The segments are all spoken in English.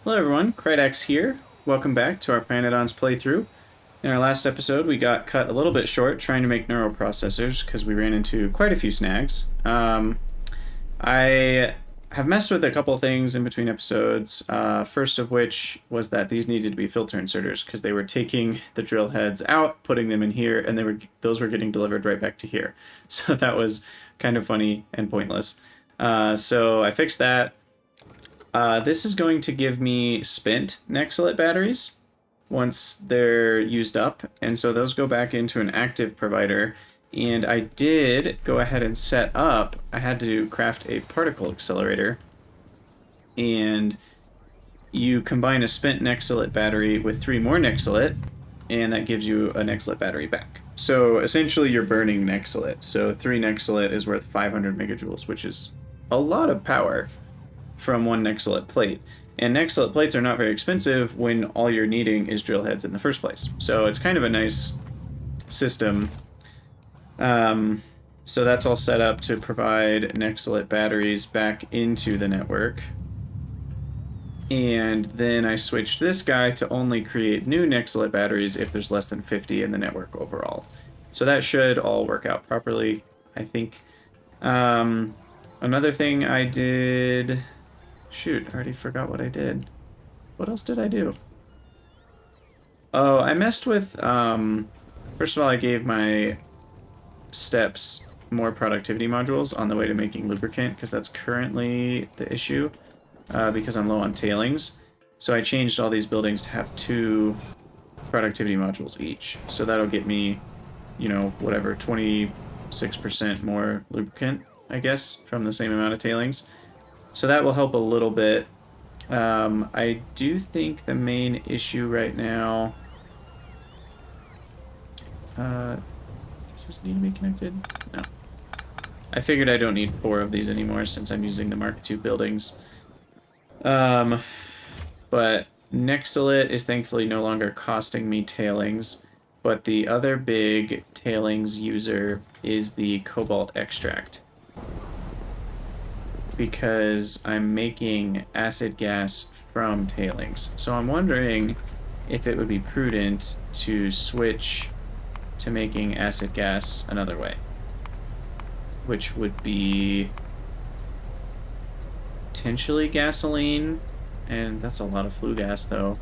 Hello everyone, Krydax here. Welcome back to our Pyanodons playthrough. In our last episode, we got cut a little bit short trying to make neuroprocessors because we ran into quite a few snags. I have messed with a couple things in between episodes. First of which was that these needed to be filter inserters because they were taking the drill heads out, putting them in here, and those were getting delivered right back to here. So that was kind of funny and pointless. So I fixed that. This is going to give me spent nexelit batteries once they're used up, and so those go back into an active provider. And I did go ahead and set up, I had to craft a particle accelerator, and you combine a spent nexelit battery with 3 more nexelit, and that gives you a nexelit battery back. So essentially you're burning nexelit. So 3 nexelit is worth 500 megajoules, which is a lot of power from 1 nexelit plate. And nexelit plates are not very expensive when all you're needing is drill heads in the first place. So it's kind of a nice system. So that's all set up to provide nexelit batteries back into the network. And then I switched this guy to only create new nexelit batteries if there's less than 50 in the network overall. So that should all work out properly, I think. Another thing I did... Shoot, I already forgot what I did. What else did I do? Oh, I messed with... first of all, I gave my steps more productivity modules on the way to making lubricant, because that's currently the issue, because I'm low on tailings. So I changed all these buildings to have 2 productivity modules each. So that'll get me, you know, whatever, 26% more lubricant, I guess, from the same amount of tailings. So that will help a little bit. I do think the main issue right now... does this need to be connected? No. I figured I don't need 4 of these anymore since I'm using the Mark II buildings. But nexelit is thankfully no longer costing me tailings, but the other big tailings user is the cobalt extract, because I'm making acid gas from tailings. So I'm wondering if it would be prudent to switch to making acid gas another way, which would be potentially gasoline, and that's a lot of flue gas though.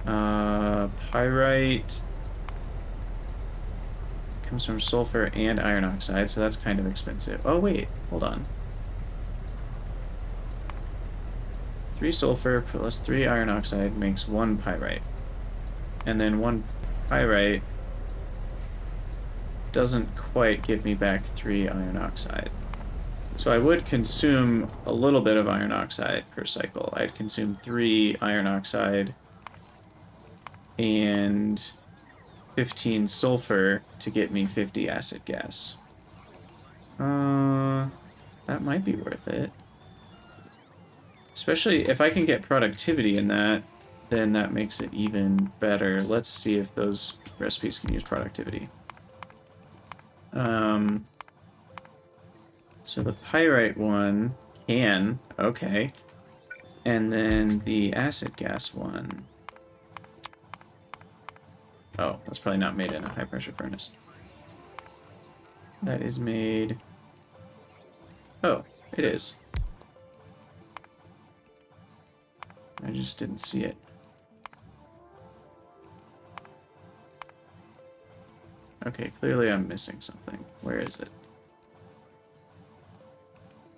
Pyrite comes from sulfur and iron oxide, so that's kind of expensive. Oh wait, hold on. 3 sulfur plus 3 iron oxide makes 1 pyrite. And then 1 pyrite doesn't quite give me back 3 iron oxide. So I would consume a little bit of iron oxide per cycle. I'd consume 3 iron oxide and 15 sulfur to get me 50 acid gas. That might be worth it. Especially if I can get productivity in that, then that makes it even better. Let's see if those recipes can use productivity. So the pyrite one can, okay. And then the acid gas one. Oh, that's probably not made in a high pressure furnace. That is made... Oh, it is. I just didn't see it. Okay, clearly I'm missing something. Where is it?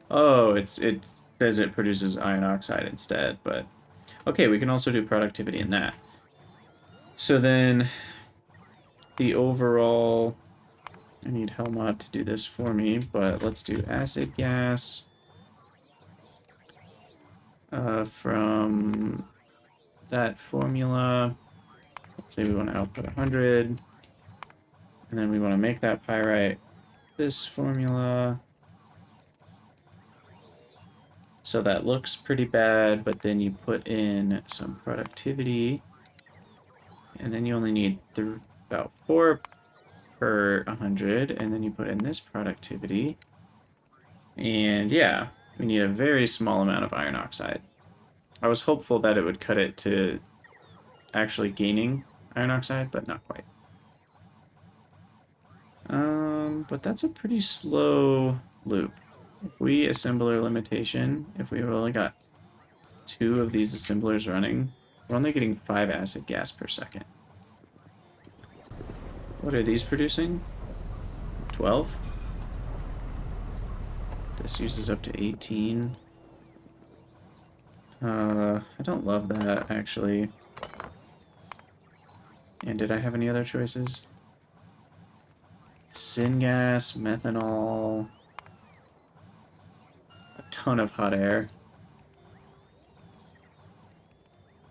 Oh, it says it produces iron oxide instead, but... Okay, we can also do productivity in that. So then, the overall... I need Helmod to do this for me, but let's do acid gas... from that formula, let's say we want to output 100, and then we want to make that pyrite this formula. So that looks pretty bad, but then you put in some productivity, and then you only need about 4 per 100, and then you put in this productivity, and yeah, we need a very small amount of iron oxide. I was hopeful that it would cut it to actually gaining iron oxide, but not quite. But that's a pretty slow loop. If we assemble our limitation, if we've only got 2 of these assemblers running, we're only getting 5 acid gas per second. What are these producing? 12? This uses up to 18. I don't love that, actually. And did I have any other choices? Syngas, methanol, a ton of hot air,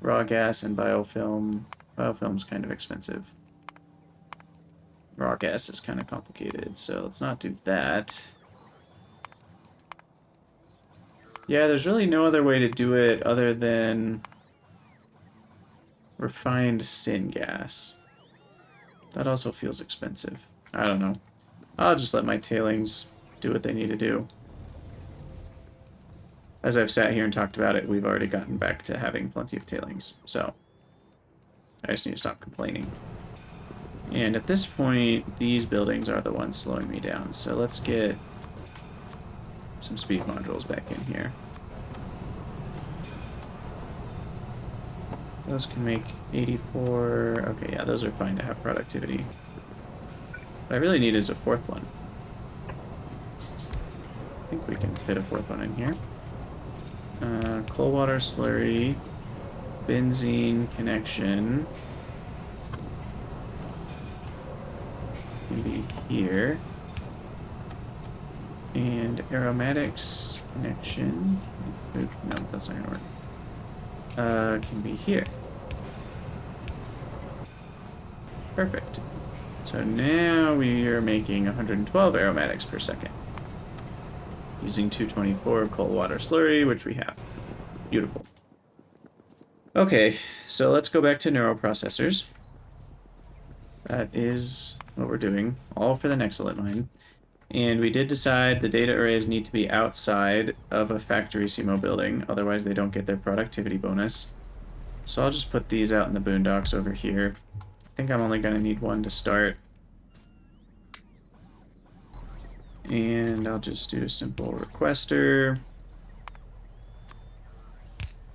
raw gas, and biofilm. Biofilm's kind of expensive. Raw gas is kind of complicated, so let's not do that. Yeah, there's really no other way to do it other than refined syngas. That also feels expensive. I don't know. I'll just let my tailings do what they need to do. As I've sat here and talked about it, we've already gotten back to having plenty of tailings, so I just need to stop complaining. And at this point, these buildings are the ones slowing me down, so let's get some speed modules back in here. Those can make 84. Okay, yeah, those are fine to have productivity. What I really need is a 4th one. I think we can fit a 4th one in here. Coal water slurry, benzene connection can be here, and aromatics connection. Oop, no, that's not gonna work. Can be here. Perfect. So now we are making 112 aromatics per second. Using 224 coal water slurry, which we have. Beautiful. Okay, so let's go back to neuroprocessors. That is what we're doing, all for the nexelit mine. And we did decide the data arrays need to be outside of a factory CMO building, otherwise they don't get their productivity bonus. So I'll just put these out in the boondocks over here. I think I'm only going to need one to start. And I'll just do a simple requester.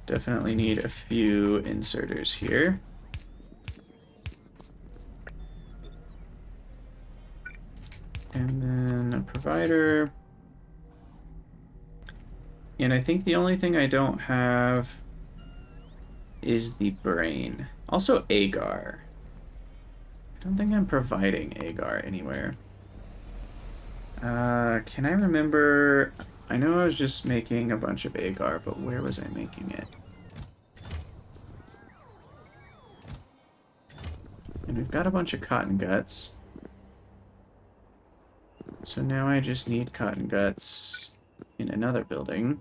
Definitely need a few inserters here. And then a provider. And I think the only thing I don't have is the brain. Also agar. I don't think I'm providing agar anywhere. Can I remember? I know I was just making a bunch of agar, but where was I making it? And we've got a bunch of cotton guts. So now I just need cotton guts in another building.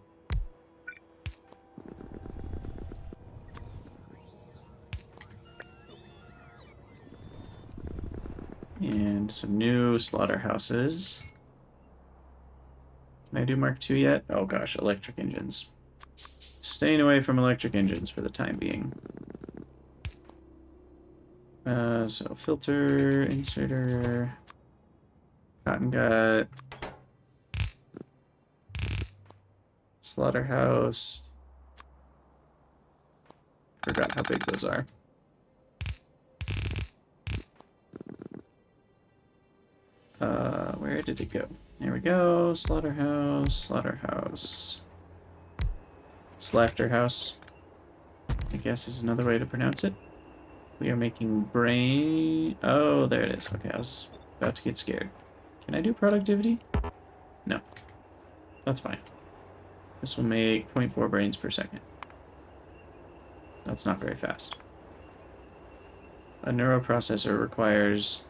And some new slaughterhouses. Can I do Mark II yet? Oh gosh, electric engines. Staying away from electric engines for the time being. So filter, inserter, cotton gut, slaughterhouse. Forgot how big those are. Where did it go? There we go. Slaughterhouse, slaughterhouse. Slaughterhouse, I guess is another way to pronounce it. We are making brain. Oh, there it is. Okay, I was about to get scared. Can I do productivity? No. That's fine. This will make 0.4 brains per second. That's not very fast. A neuroprocessor requires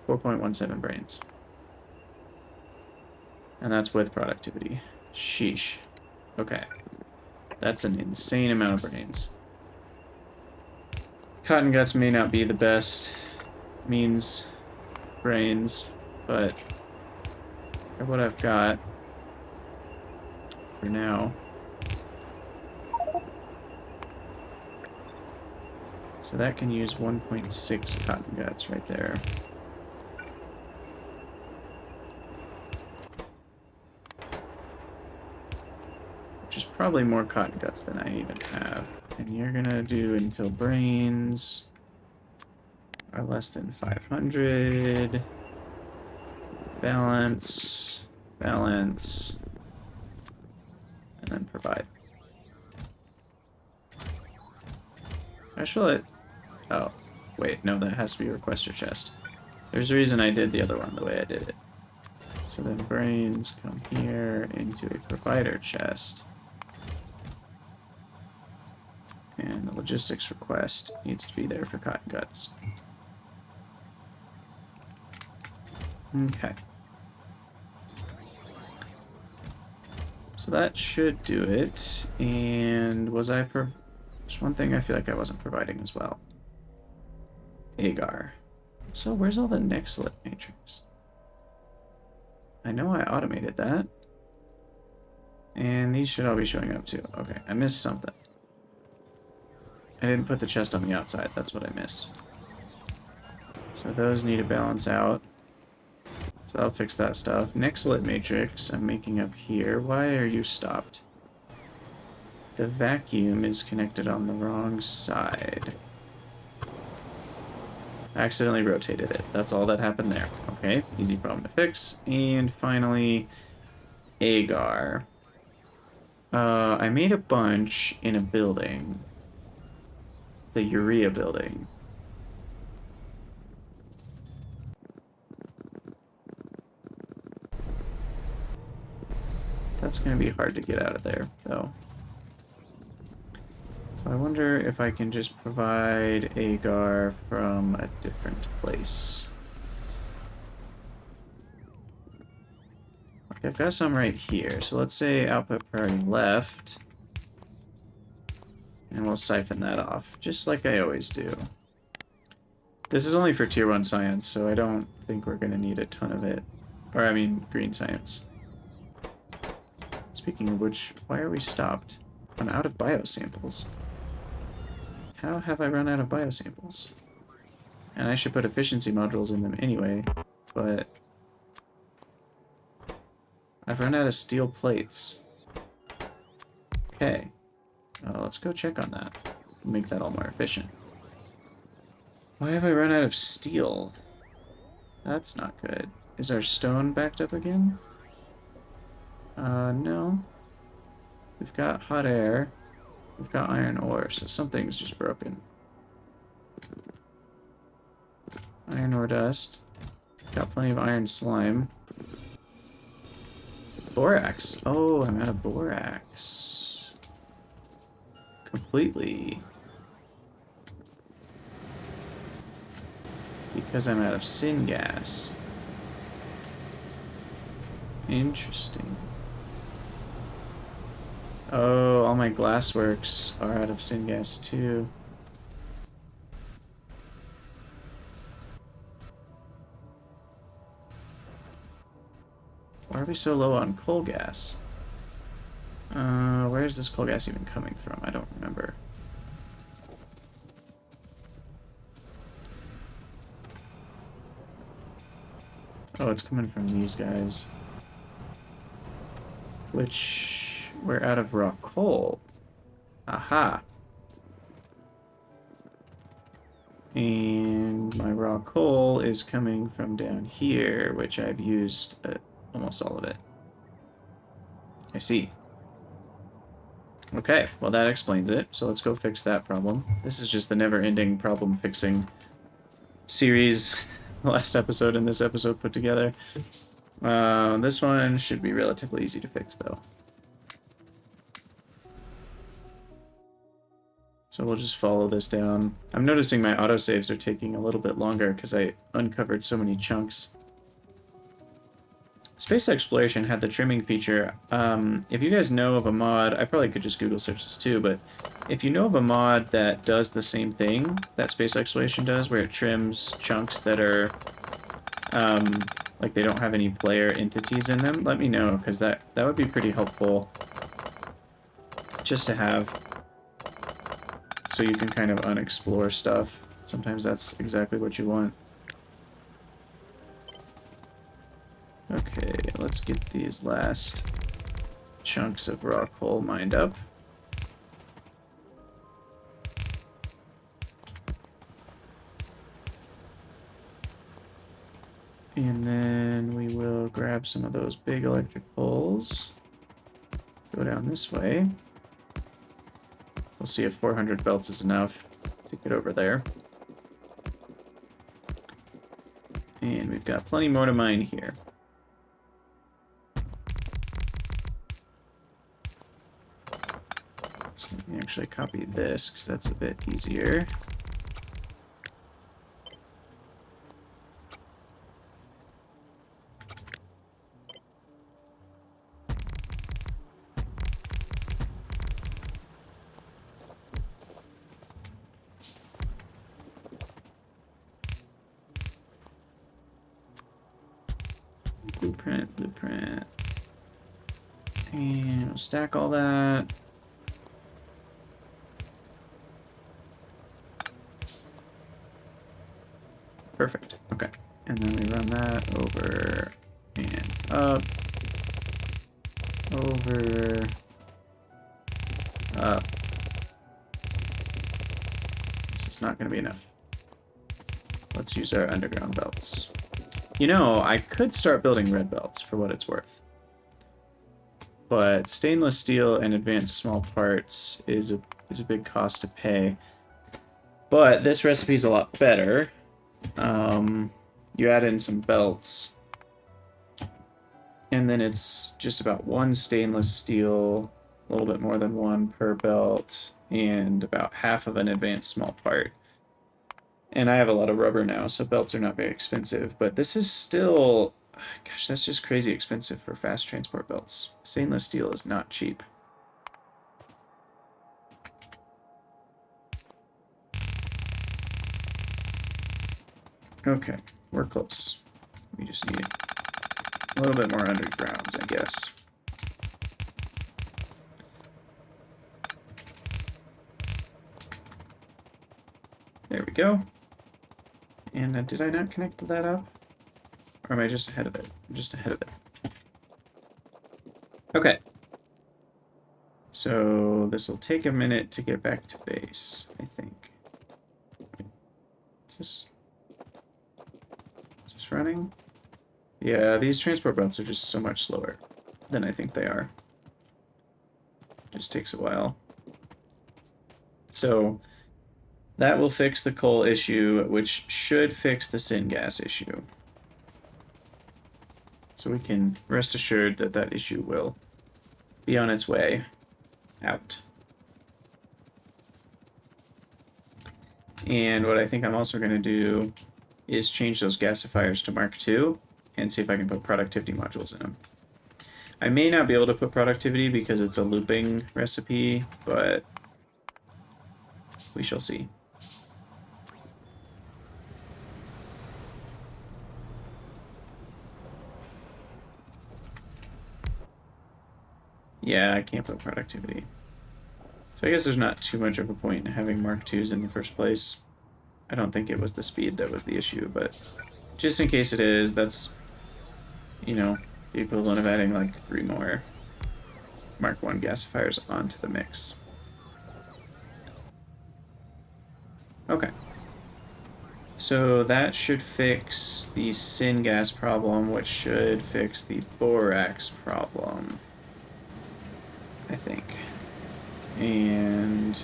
4.17 brains. And that's with productivity. Sheesh. Okay. That's an insane amount of brains. Cotton guts may not be the best means brains, but for what I've got for now. So that can use 1.6 cotton guts right there. Which is probably more cotton guts than I even have. And you're gonna do until brains are less than 500. Balance, balance, and then provide. Actually, oh, wait, no, that has to be requester chest. There's a reason I did the other one the way I did it. So then brains come here into a provider chest. And the logistics request needs to be there for cotton guts. Okay. So that should do it. And was I there's one thing I feel like I wasn't providing as well. Agar. So where's all the nexelit matrix? I know I automated that. And these should all be showing up too. Okay, I missed something. I didn't put the chest on the outside. That's what I missed. So those need to balance out. So I'll fix that stuff. Nexelit matrix I'm making up here. Why are you stopped? The vacuum is connected on the wrong side. I accidentally rotated it. That's all that happened there. Okay, easy problem to fix. And finally, agar. I made a bunch in a building. The urea building. That's going to be hard to get out of there, though. So I wonder if I can just provide agar from a different place. Okay, I've got some right here. So let's say output priority left. And we'll siphon that off, just like I always do. This is only for tier 1 science, so I don't think we're going to need a ton of it. Or, I mean, green science. Speaking of which, why are we stopped? I'm out of biosamples. How have I run out of biosamples? And I should put efficiency modules in them anyway, but I've run out of steel plates. Okay. Let's go check on that. Make that all more efficient. Why have I run out of steel? That's not good. Is our stone backed up again? No. We've got hot air. We've got iron ore, so something's just broken. Iron ore dust. Got plenty of iron slime. Borax. Oh, I'm out of borax. Completely. Because I'm out of syngas. Interesting. Oh, all my glassworks are out of syngas too. Why are we so low on coal gas? Where is this coal gas even coming from? I don't remember. Oh, it's coming from these guys. Which... we're out of raw coal. Aha. And my raw coal is coming from down here, which I've used almost all of it. I see. Okay, well that explains it. So let's go fix that problem. This is just the never-ending problem-fixing series. The last episode and this episode put together. This one should be relatively easy to fix, though. So we'll just follow this down. I'm noticing my autosaves are taking a little bit longer because I uncovered so many chunks. Space Exploration had the trimming feature. If you guys know of a mod, I probably could just Google search this too, but if you know of a mod that does the same thing that Space Exploration does, where it trims chunks that are, like they don't have any player entities in them, let me know, because that would be pretty helpful just to have. so you can kind of unexplore stuff. Sometimes that's exactly what you want. Okay, let's get these last chunks of raw coal mined up. And then we will grab some of those big electric poles. Go down this way. We'll see if 400 belts is enough to get over there. And we've got plenty more to mine here. So let me actually copy this, because that's a bit easier. Blueprint. And we'll stack all that. Perfect. Okay. And then we run that over and up. Over. Up. This is not going to be enough. Let's use our underground belts. You know, I could start building red belts for what it's worth. But stainless steel and advanced small parts is a big cost to pay. But this recipe is a lot better. You add in some belts, and then it's just about one stainless steel, a little bit more than one per belt, and about half of an advanced small part. And I have a lot of rubber now, so belts are not very expensive. But this is still, gosh, that's just crazy expensive for fast transport belts. Stainless steel is not cheap. Okay, we're close. We just need a little bit more undergrounds, I guess. There we go. And did I not connect that up? Or am I just ahead of it? I'm just ahead of it. Okay. So this will take a minute to get back to base, I think. Is this running? Yeah, these transport belts are just so much slower than I think they are. It just takes a while. So that will fix the coal issue, which should fix the syngas issue. So we can rest assured that that issue will be on its way out. And what I think I'm also going to do is change those gasifiers to Mark II and see if I can put productivity modules in them. I may not be able to put productivity because it's a looping recipe, but we shall see. Yeah, I can't put productivity. So I guess there's not too much of a point in having Mark IIs in the first place. I don't think it was the speed that was the issue, but just in case it is, that's, you know, the equivalent of adding like 3 more Mark I gasifiers onto the mix. Okay. So that should fix the syngas problem, which should fix the borax problem, I think. And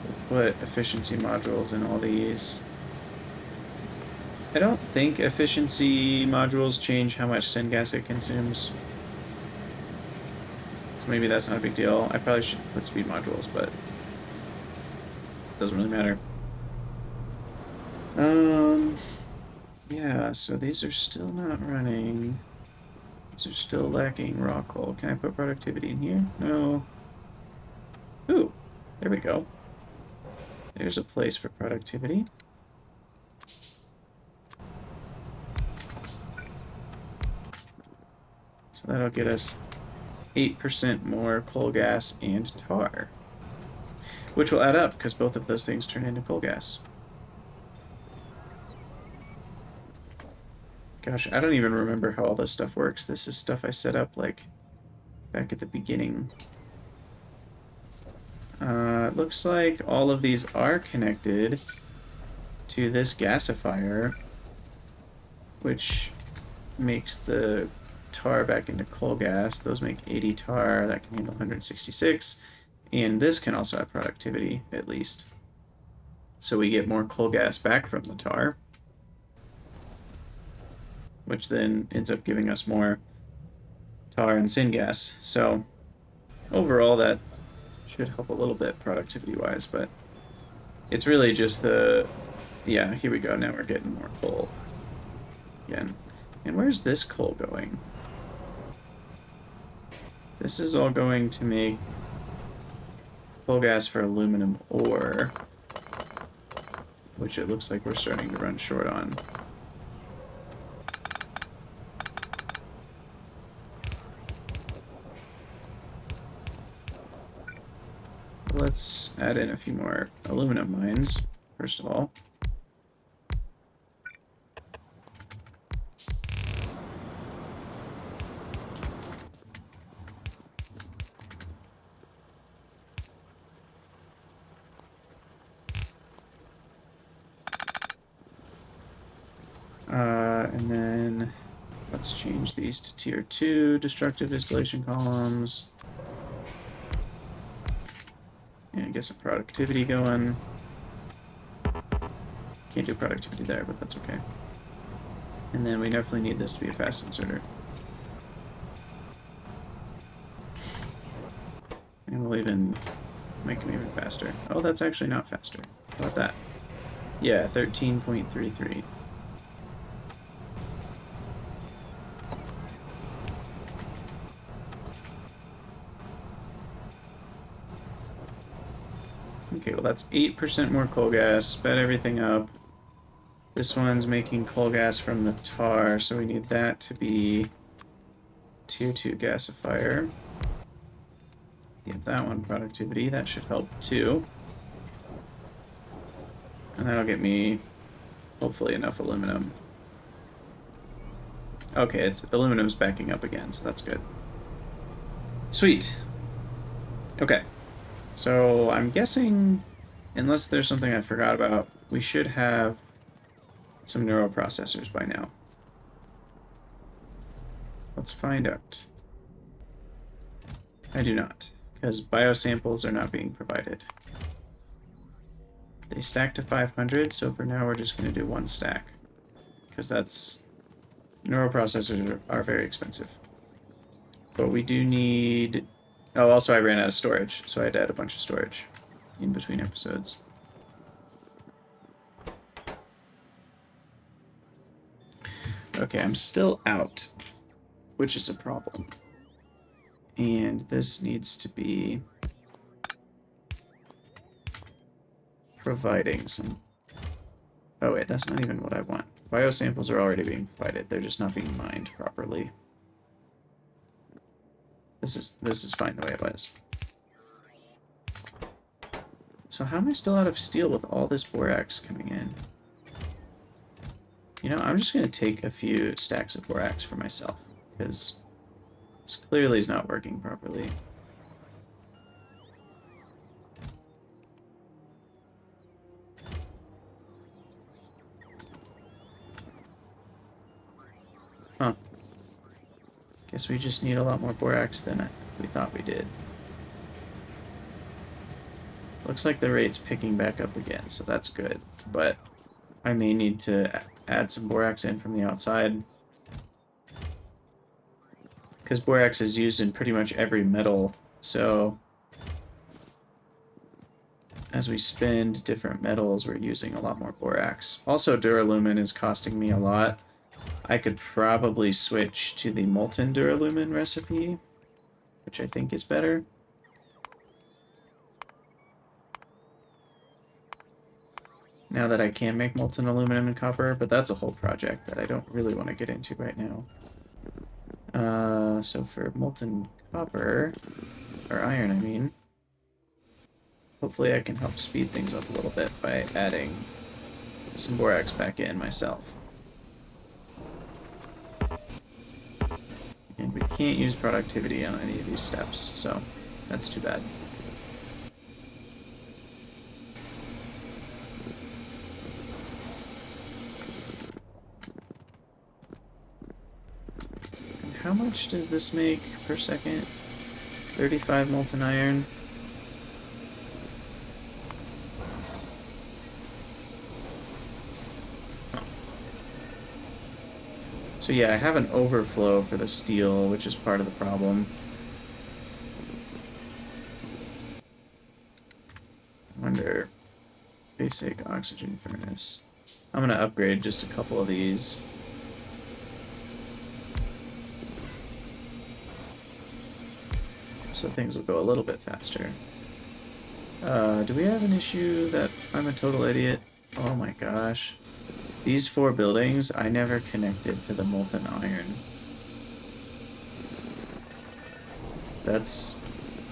we'll put efficiency modules in all these. I don't think efficiency modules change how much syngas it consumes. So maybe that's not a big deal. I probably should put speed modules, but it doesn't really matter. Yeah, so these are still not running. These are still lacking raw coal. Can I put productivity in here? No. Ooh, there we go. There's a place for productivity. So that'll get us 8% more coal gas and tar. which will add up because both of those things turn into coal gas. Gosh, I don't even remember how all this stuff works. This is stuff I set up, like, back at the beginning. It looks like all of these are connected to this gasifier, which makes the tar back into coal gas. Those make 80 tar. That can handle 166. And this can also have productivity, at least. So we get more coal gas back from the tar, which then ends up giving us more tar and syngas. So overall, that should help a little bit productivity-wise, but it's really just the... Yeah, here we go. Now we're getting more coal again. And where's this coal going? This is all going to make coal gas for aluminum ore, which it looks like we're starting to run short on. Let's add in a few more aluminum mines, first of all. And then let's change these to tier 2 destructive distillation columns. And get some productivity going. Can't do productivity there, but that's okay. And then we definitely need this to be a fast inserter. And we'll even make them even faster. Oh, that's actually not faster. How about that? Yeah, 13.33. Okay, well that's 8% more coal gas, sped everything up. This one's making coal gas from the tar, so we need that to be tier 2 gasifier. Give that one productivity, that should help too. And that'll get me, hopefully, enough aluminum. Okay, it's aluminum's backing up again, so that's good. Sweet. Okay. So I'm guessing, unless there's something I forgot about, we should have some neuroprocessors by now. Let's find out. I do not, because biosamples are not being provided. They stack to 500, so for now we're just going to do one stack, because that's... neuroprocessors are very expensive. But we do need... Oh, also I ran out of storage, so I had to add a bunch of storage in between episodes. Okay, I'm still out, which is a problem. And this needs to be providing some... Oh wait, that's not even what I want. Biosamples are already being provided, they're just not being mined properly. This is fine the way it was. So how am I still out of steel with all this borax coming in? You know, I'm just going to take a few stacks of borax for myself, because this clearly is not working properly. Huh. Guess we just need a lot more borax than we thought we did. Looks like the rate's picking back up again, so that's good. But I may need to add some borax in from the outside, because borax is used in pretty much every metal, so as we spend different metals, we're using a lot more borax. Also, duralumin is costing me a lot. I could probably switch to the molten duralumin recipe, which I think is better. Now that I can make molten aluminum and copper, but that's a whole project that I don't really want to get into right now. So for molten copper, or iron I mean, hopefully I can help speed things up a little bit by adding some borax back in myself. And we can't use productivity on any of these steps, so that's too bad. And how much does this make per second? 35 molten iron. So yeah, I have an overflow for the steel, which is part of the problem. I wonder, basic oxygen furnace. I'm gonna upgrade just a couple of these. So things will go a little bit faster. Do we have an issue that I'm a total idiot? Oh my gosh. These 4 buildings, I never connected to the molten iron. That's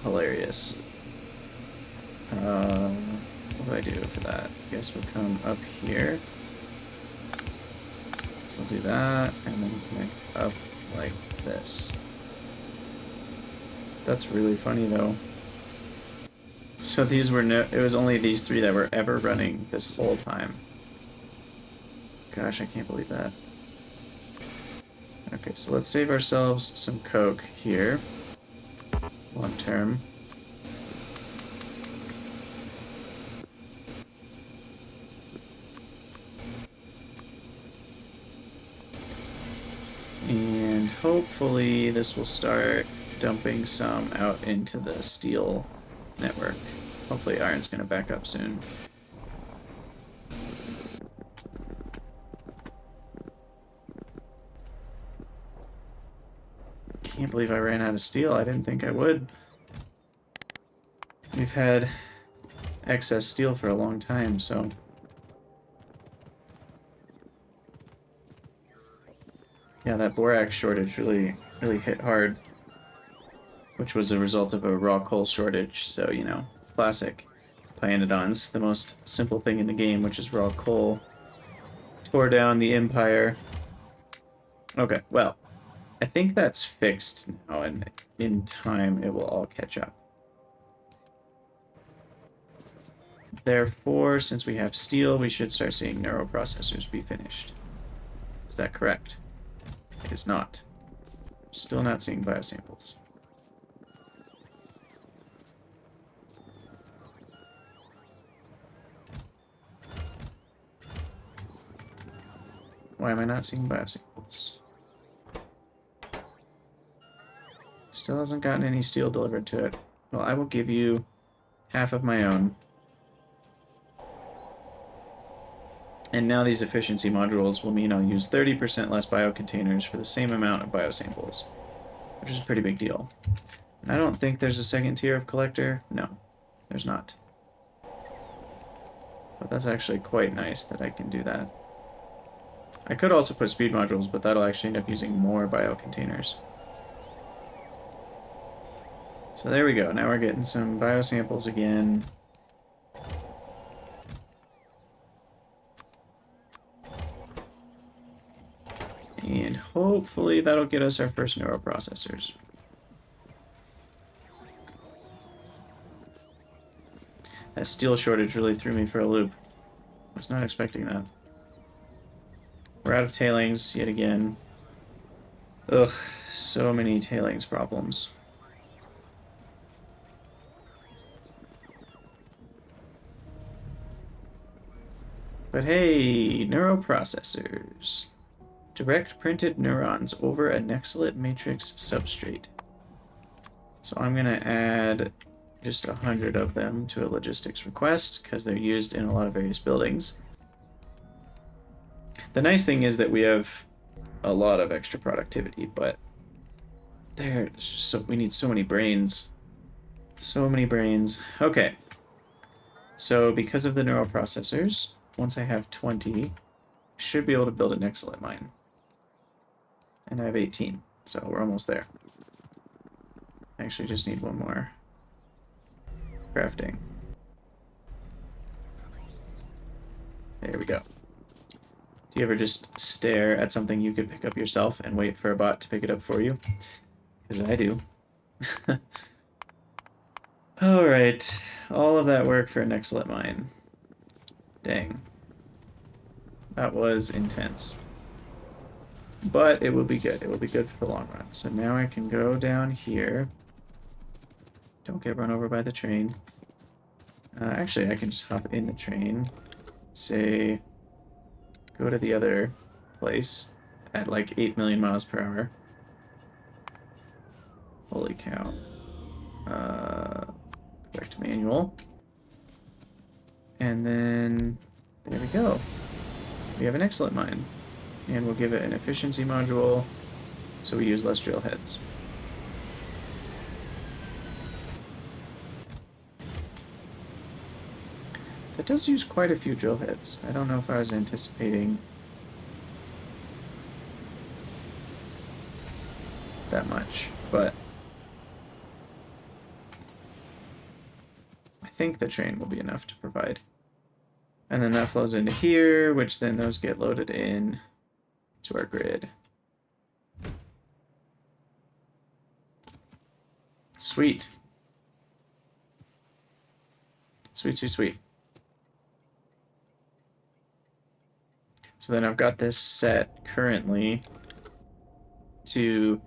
hilarious. What do I do for that? I guess we'll come up here. We'll do that, and then connect up like this. That's really funny, though. So these were it was only these 3 that were ever running this whole time. Gosh, I can't believe that. Okay, so let's save ourselves some coke here. Long term. And hopefully this will start dumping some out into the steel network. Hopefully iron's going to back up soon. Can't believe I ran out of steel. I didn't think I would. We've had excess steel for a long time, so... Yeah, that borax shortage really hit hard. Which was a result of a raw coal shortage, so, you know, classic. Pyanodons, the most simple thing in the game, which is raw coal, tore down the Empire. Okay, well, I think that's fixed now, and in time it will all catch up. Therefore, since we have steel, we should start seeing neuroprocessors be finished. Is that correct? It is not. Still not seeing biosamples. Why am I not seeing biosamples? Still hasn't gotten any steel delivered to it. Well, I will give you half of my own. And now these efficiency modules will mean I'll use 30% less biocontainers for the same amount of biosamples, which is a pretty big deal. And I don't think there's a second tier of collector. No, there's not. But that's actually quite nice that I can do that. I could also put speed modules, but that'll actually end up using more biocontainers. So there we go. Now we're getting some biosamples again. And hopefully that'll get us our first neuroprocessors. That steel shortage really threw me for a loop. I was not expecting that. We're out of tailings yet again. Ugh, so many tailings problems. But hey, neuroprocessors. Direct printed neurons over a nexelit matrix substrate. So I'm going to add just 100 of them to a logistics request because they're used in a lot of various buildings. The nice thing is that we have a lot of extra productivity, but we need so many brains. So many brains. Okay. So because of the neuroprocessors, once I have 20, I should be able to build a nexelit mine. And I have 18, so we're almost there. I actually just need one more crafting. There we go. Do you ever just stare at something you could pick up yourself and wait for a bot to pick it up for you? Because I do. Alright. All of that work for a nexelit mine. Dang. That was intense. But it will be good. It will be good for the long run. So now I can go down here. Don't get run over by the train. Actually, I can just hop in the train. Say, go to the other place at like 8 million miles per hour. Holy cow. Correct manual. And then, there we go. We have an excellent mine. And we'll give it an efficiency module, so we use less drill heads. That does use quite a few drill heads. I don't know if I was anticipating that much, but I think the train will be enough to provide. And then that flows into here, which then those get loaded in to our grid. Sweet. Sweet, sweet, sweet. So then I've got this set currently to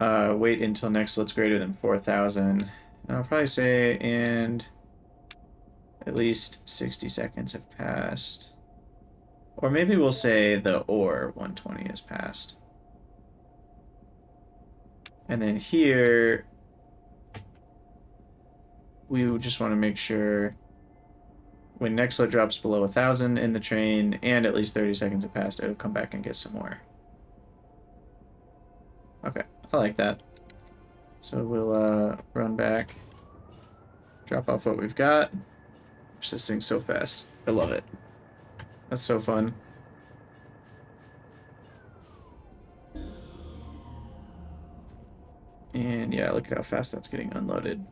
wait until nexelit's greater than 4,000. And I'll probably say, and at least 60 seconds have passed. Or maybe we'll say the ore 120 has passed. And then here, we just want to make sure when nexelit drops below 1,000 in the train and at least 30 seconds have passed, it'll come back and get some more. Okay, I like that. So we'll run back, drop off what we've got. This thing's so fast. I love it. That's so fun. And yeah, look at how fast that's getting unloaded.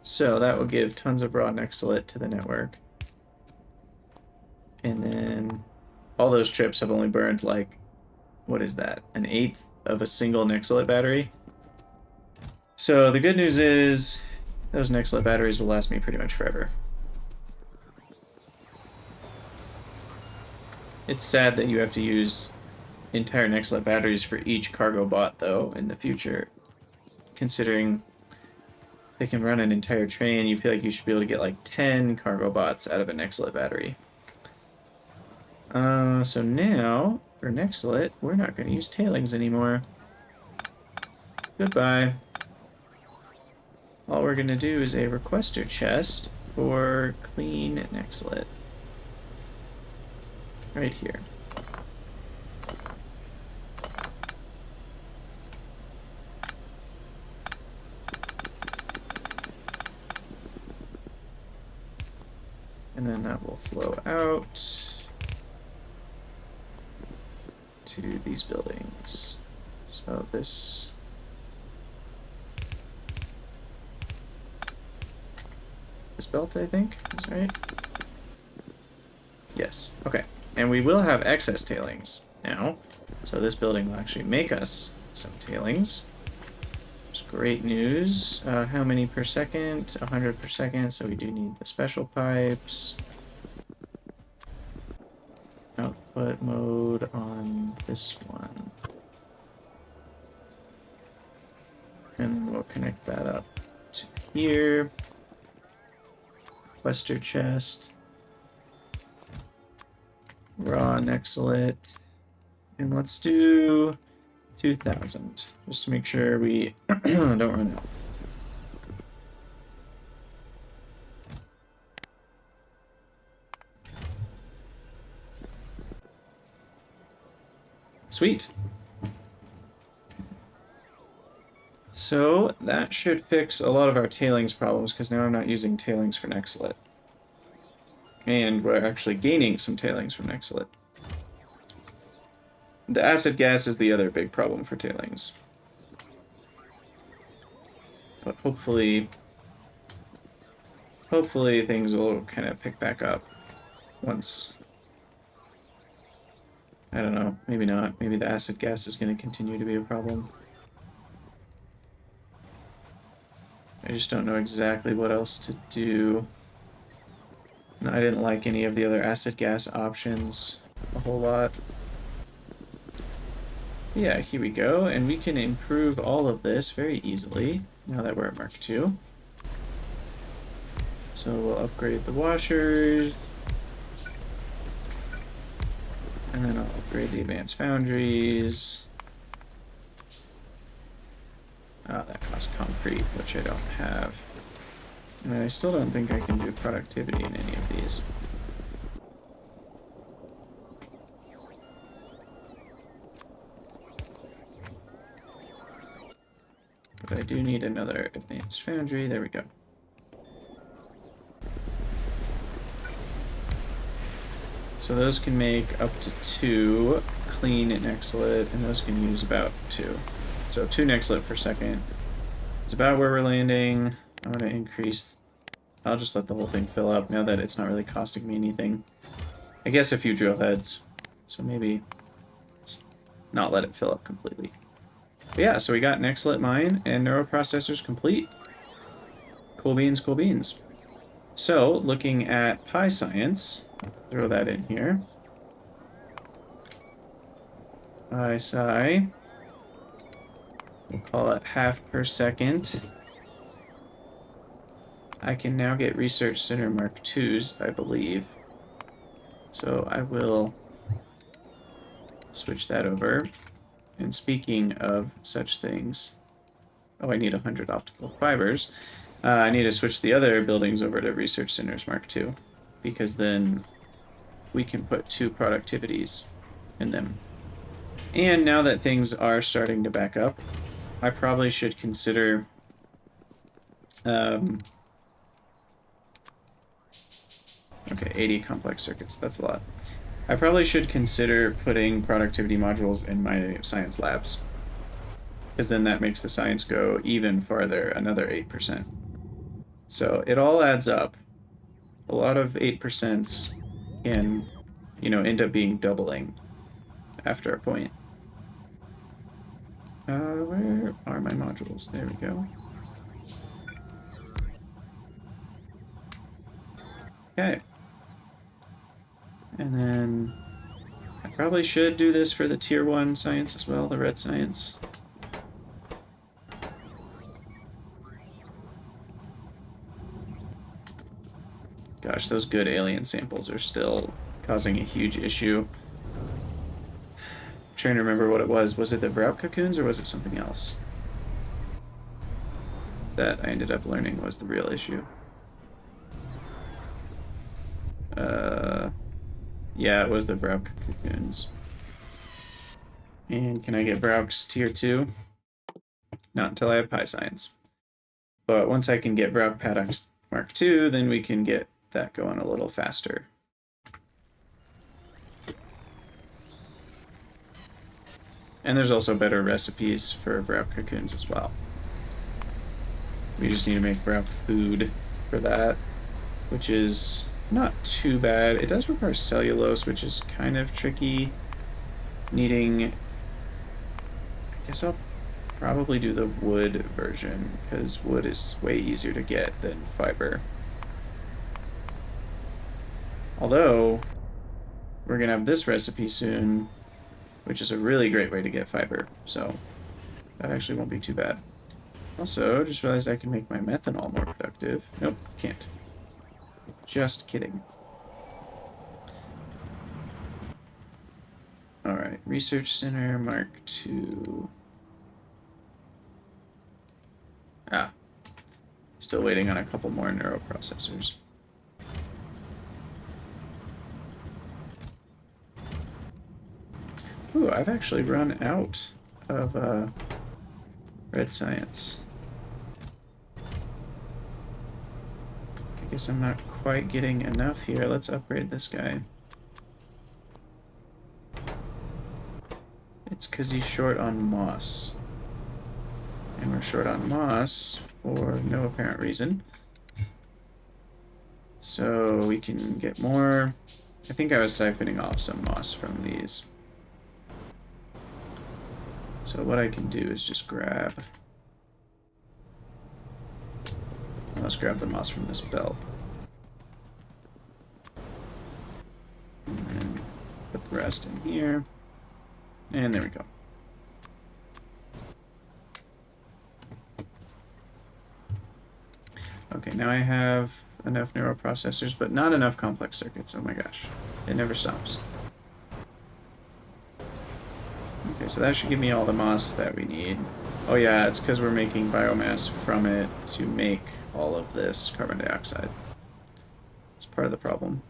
So that will give tons of raw nexelit to the network. And then all those trips have only burned like, what is that? 1/8 of a single nexelit battery. So the good news is those nexelit batteries will last me pretty much forever. It's sad that you have to use entire nexelit batteries for each cargo bot, though, in the future. Considering they can run an entire train, you feel like you should be able to get like 10 cargo bots out of a nexelit battery. So now, for nexelit, we're not going to use tailings anymore. Goodbye. All we're going to do is a requester chest for clean nexelit. Right here. And then that will flow out to these buildings. So this belt, I think, is right. Yes, okay. And we will have excess tailings now. So this building will actually make us some tailings. It's great news. How many per second? 100 per second, so we do need the special pipes. Output mode on this one. And we'll connect that up to here. Requester chest. Raw nexelit. And let's do 2,000, just to make sure we don't run out. Sweet. So that should fix a lot of our tailings problems, because now I'm not using tailings for nexelit. And we're actually gaining some tailings from nexelit. The acid gas is the other big problem for tailings. But hopefully things will kind of pick back up. once... I don't know, maybe not. Maybe the acid gas is going to continue to be a problem. I just don't know exactly what else to do. And I didn't like any of the other acid gas options a whole lot. Yeah, here we go, and we can improve all of this very easily now that we're at Mark II. So we'll upgrade the washers, and then I'll upgrade the advanced foundries. That costs concrete, which I don't have. And I still don't think I can do productivity in any of these. But I do need another advanced foundry. There we go. So those can make up to 2 clean nexelit, and those can use about 2. So 2 nexelit per second is about where we're landing. I'm going to increase... I'll just let the whole thing fill up now that it's not really costing me anything. I guess a few drill heads. So maybe not let it fill up completely. But yeah, so we got nexelit mine and neuroprocessors complete. Cool beans, cool beans. So, looking at pi science, let's throw that in here. Pi sci, we'll call it half per second. I can now get Research Center Mark IIs, I believe. So I will switch that over. And speaking of such things, oh, I need 100 optical fibers. I need to switch the other buildings over to Research Centers Mark II, because then we can put 2 productivities in them. And now that things are starting to back up, I probably should consider okay, 80 complex circuits, that's a lot. I probably should consider putting productivity modules in my science labs, because then that makes the science go even farther, another 8%. So it all adds up. A lot of 8% can, you know, end up being doubling after a point. Where are my modules? There we go. Okay. And then I probably should do this for the tier 1 science as well, the red science. Gosh, those good alien samples are still causing a huge issue. I'm trying to remember what it was. Was it the Vrout cocoons or was it something else? That I ended up learning was the real issue. Yeah, it was the Vrout cocoons. And can I get Vrout's tier 2? Not until I have pi science. But once I can get Vrout Paddock's Mark II, then we can get that going a little faster. And there's also better recipes for Vrout cocoons as well. We just need to make Vrout food for that, which is not too bad. It does require cellulose, which is kind of tricky. Needing... I guess I'll probably do the wood version, because wood is way easier to get than fiber. Although, we're going to have this recipe soon, which is a really great way to get fiber, so that actually won't be too bad. Also, just realized I can make my methanol more productive. Nope, can't. Just kidding. Alright, Research Center Mark II. Ah, still waiting on a couple more neuroprocessors. Ooh, I've actually run out of red science. I guess I'm not quite getting enough here. Let's upgrade this guy. It's because he's short on moss. And we're short on moss for no apparent reason. So we can get more I think I was siphoning off some moss from these. So what I can do is just grab... Let's grab the moss from this belt. And then put the rest in here. And there we go. Okay, now I have enough neuroprocessors, but not enough complex circuits. Oh my gosh. It never stops. Okay, so that should give me all the moss that we need. Oh yeah, it's because we're making biomass from it to make all of this carbon dioxide. It's part of the problem.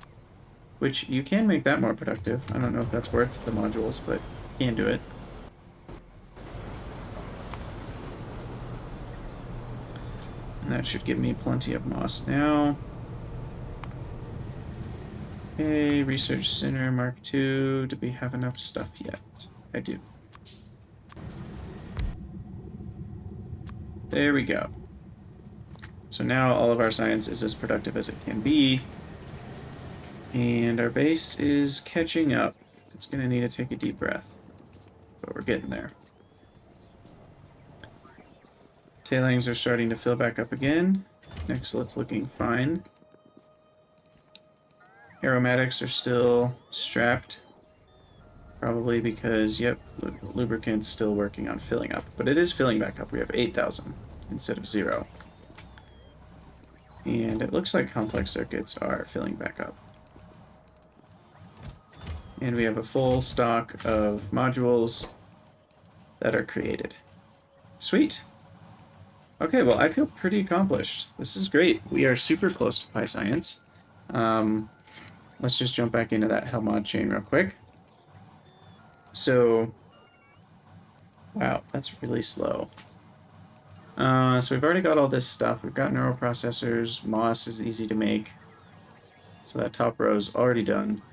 Which, you can make that more productive. I don't know if that's worth the modules, but you can do it. And that should give me plenty of moss now. Okay, Research Center Mark II. Do we have enough stuff yet? I do. There we go. So now all of our science is as productive as it can be. And our base is catching up. It's going to need to take a deep breath. But we're getting there. Tailings are starting to fill back up again. Nexelit's looking fine. Aromatics are still strapped. Probably because, yep, lubricant's still working on filling up. But it is filling back up. We have 8,000 instead of 0. And it looks like complex circuits are filling back up. And we have a full stock of modules that are created. Sweet. Okay, well, I feel pretty accomplished. This is great. We are super close to Pi Science. Let's just jump back into that Helmod chain real quick. So, wow, that's really slow. So we've already got all this stuff. We've got neuroprocessors. Moss is easy to make. So that top row is already done.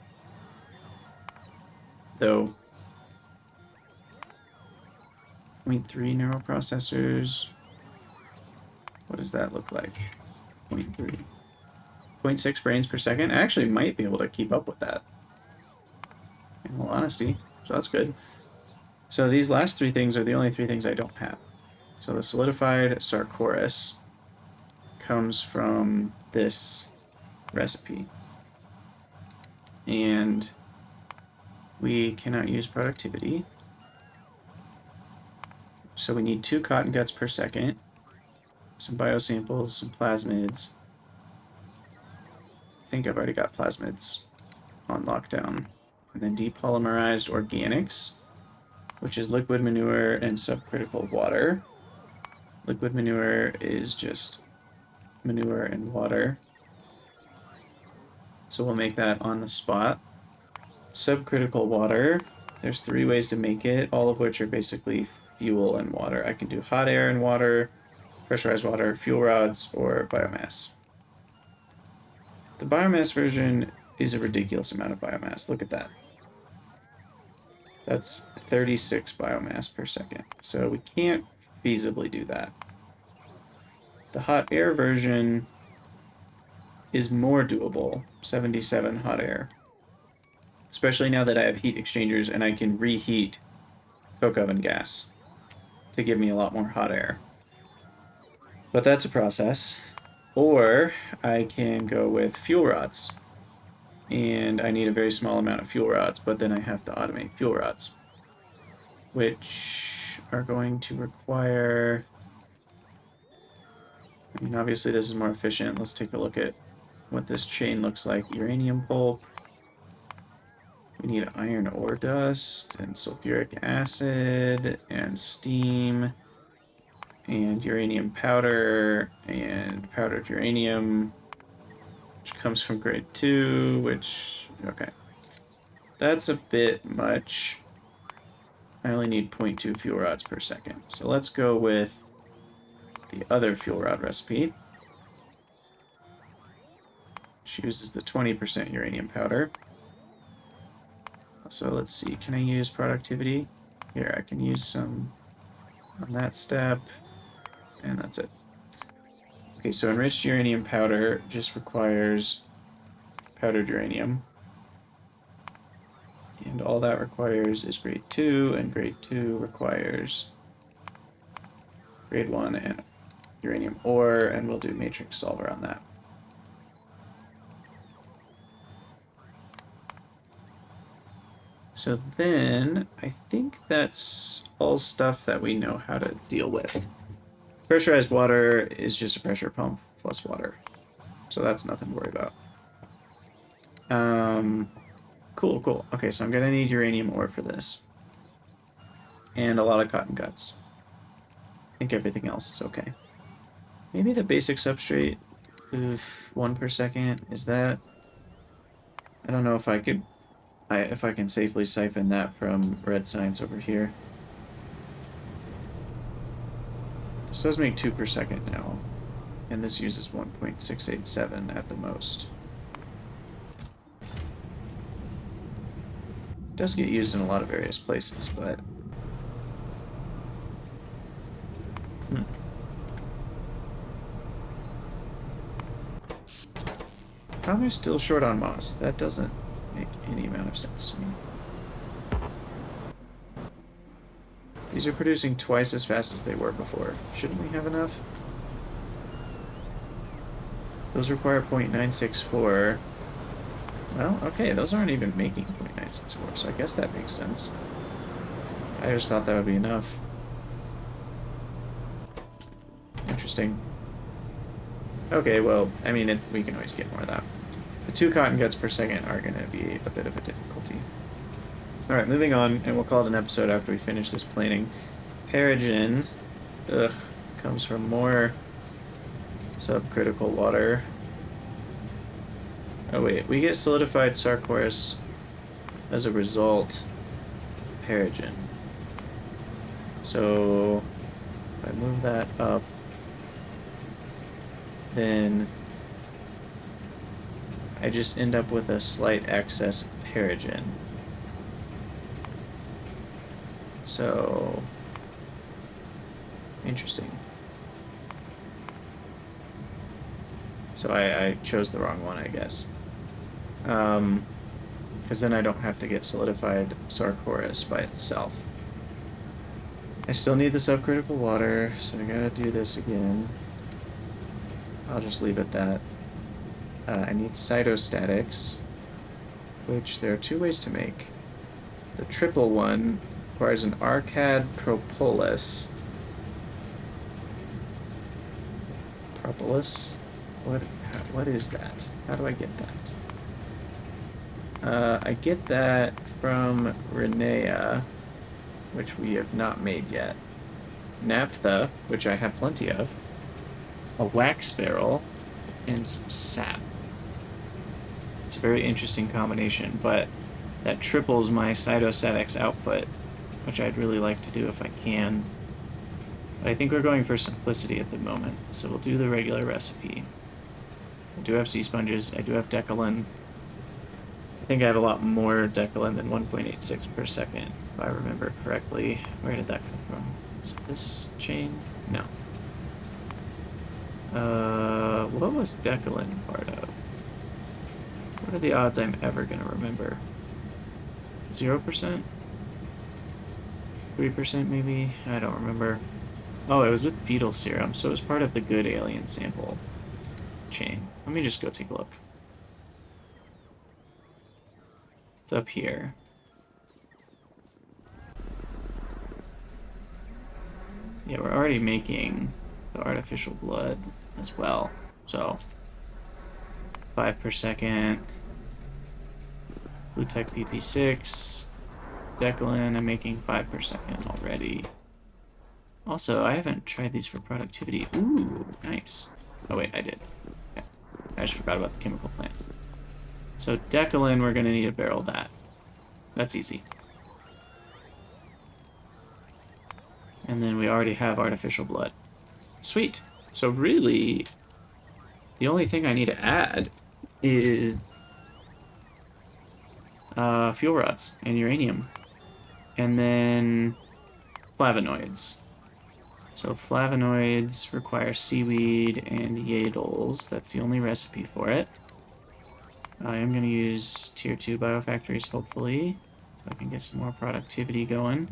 Though, 0.3 neuroprocessors. What does that look like? 0.3. 0.6 brains per second. I actually might be able to keep up with that. In all honesty. So that's good. So these last 3 things are the only 3 things I don't have. So the solidified Sarcoris comes from this recipe. And we cannot use productivity. So we need 2 cotton guts per second, some biosamples, some plasmids. I think I've already got plasmids on lockdown. And then depolymerized organics, which is liquid manure and subcritical water. Liquid manure is just manure and water. So we'll make that on the spot. Subcritical water, there's 3 ways to make it, all of which are basically fuel and water. I can do hot air and water, pressurized water, fuel rods, or biomass. The biomass version is a ridiculous amount of biomass. Look at that. That's 36 biomass per second. So we can't feasibly do that. The hot air version is more doable, 77 hot air. Especially now that I have heat exchangers and I can reheat coke oven gas to give me a lot more hot air. But that's a process. Or I can go with fuel rods. And I need a very small amount of fuel rods, but then I have to automate fuel rods, which are going to require... I mean, obviously this is more efficient. Let's take a look at what this chain looks like. Uranium pulp. We need iron ore dust and sulfuric acid and steam and uranium powder and powdered uranium, which comes from grade 2, which, okay. That's a bit much. I only need 0.2 fuel rods per second. So let's go with the other fuel rod recipe. Which uses the 20% uranium powder. So let's see, can I use productivity? Here, I can use some on that step, and that's it. Okay, so enriched uranium powder just requires powdered uranium. And all that requires is grade 2, and grade 2 requires grade 1 and uranium ore, and we'll do matrix solver on that. So then, I think that's all stuff that we know how to deal with. Pressurized water is just a pressure pump plus water. So that's nothing to worry about. Cool. Okay, so I'm gonna need uranium ore for this. And a lot of cotton guts. I think everything else is okay. Maybe the basic substrate, 1 per second, is that... I don't know if I could... if I can safely siphon that from red science over here. This does make 2 per second now. And this uses 1.687 at the most. It does get used in a lot of various places, but... How am I still short on moss? That doesn't make any amount of sense to me. These are producing twice as fast as they were before. Shouldn't we have enough? Those require 0.964. Well, okay, those aren't even making 0.964, so I guess that makes sense. I just thought that would be enough. Interesting. Okay, well, I mean, we can always get more of that. The 2 cotton guts per second are going to be a bit of a difficulty. Alright, moving on, and we'll call it an episode after we finish this planing. Perogen, comes from more subcritical water. Oh wait, we get solidified sarcoris as a result of perogen. So, if I move that up, then I just end up with a slight excess of perogen. So, interesting. So I chose the wrong one, I guess. Because then I don't have to get solidified sarcoris by itself. I still need the subcritical water, so I gotta do this again. I'll just leave it that. I need cytostatics, which there are 2 ways to make. The triple one requires an arcad propolis. Propolis? What is that? How do I get that? I get that from Renea, which we have not made yet. Naphtha, which I have plenty of. A wax barrel, and some sap. It's a very interesting combination, but that triples my cytostatics output, which I'd really like to do if I can. But I think we're going for simplicity at the moment, so we'll do the regular recipe. I do have sea sponges, I do have Decalin. I think I have a lot more Decalin than 1.86 per second, if I remember correctly. Where did that come from? Is it this chain? No. What was Decalin part of? What are the odds I'm ever gonna remember? 0%? 3% maybe? I don't remember. Oh, it was with beetle serum, so it was part of the good alien sample chain. Let me just go take a look. It's up here. Yeah, we're already making the artificial blood as well. So, 5 per second. Blue-Tech PP6. Decalin, I'm making 5 per second already. Also, I haven't tried these for productivity. Ooh, nice. Oh wait, I did. Okay. I just forgot about the chemical plant. So Decalin, we're gonna need to barrel that. That's easy. And then we already have artificial blood. Sweet. So really, the only thing I need to add is fuel rods and uranium. And then flavonoids. So flavonoids require seaweed and yodels. That's the only recipe for it. I am going to use tier 2 biofactories, hopefully. I can get some more productivity going.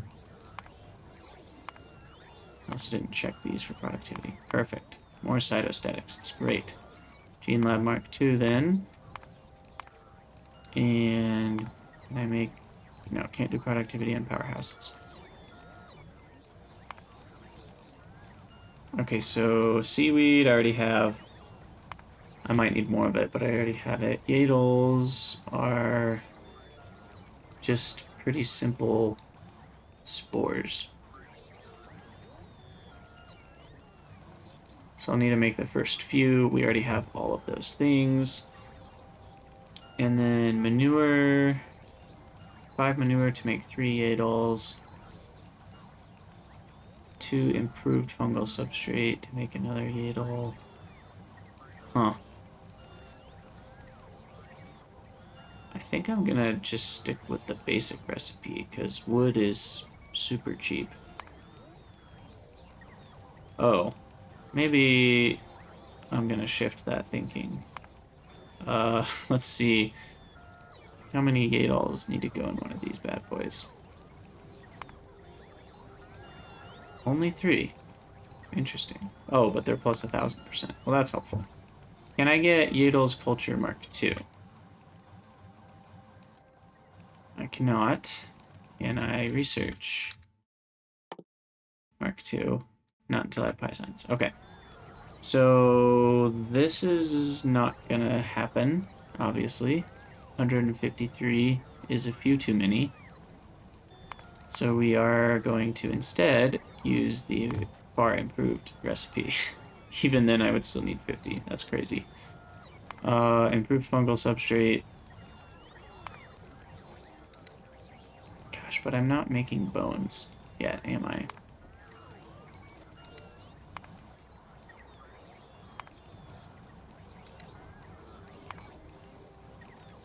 I also didn't check these for productivity. Perfect. More cytostatics. That's great. Gene Lab Mark II then. And can I make... No, can't do productivity on powerhouses. Okay, so seaweed I already have. I might need more of it, but I already have it. Yadles are just pretty simple spores. So I'll need to make the first few. We already have all of those things. And then manure. 5 manure to make 3 yadles. 2 improved fungal substrate to make another yadle. Huh. I think I'm gonna just stick with the basic recipe, because wood is super cheap. Oh. Maybe I'm gonna shift that thinking. Let's see. How many yadles need to go in one of these bad boys? Only 3. Interesting. Oh, but they're plus 1,000%. Well, that's helpful. Can I get Yadle's Culture Mark II? I cannot. Can I research? Mark II. Not until I have PyScience. Okay. So this is not gonna happen, obviously. 153 is a few too many. So we are going to instead use the far improved recipe. Even then I would still need 50. That's crazy. Improved fungal substrate. Gosh, but I'm not making bones yet, am I?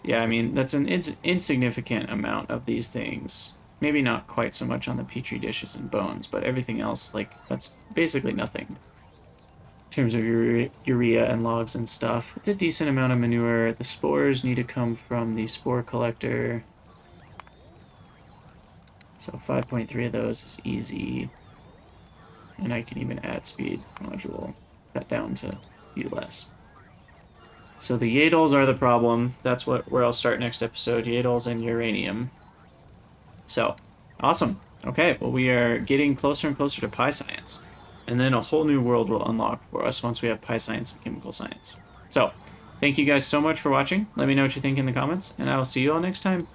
Yeah, I mean, that's an insignificant amount of these things. Maybe not quite so much on the petri dishes and bones, but everything else, like, that's basically nothing. In terms of urea and logs and stuff. It's a decent amount of manure. The spores need to come from the spore collector. So 5.3 of those is easy. And I can even add speed module. Cut down to few less. So the Yadles are the problem. That's where I'll start next episode. Yadles and uranium. So, awesome. Okay, well we are getting closer and closer to PyScience. And then a whole new world will unlock for us once we have PyScience and chemical science. So, thank you guys so much for watching. Let me know what you think in the comments, and I will see you all next time.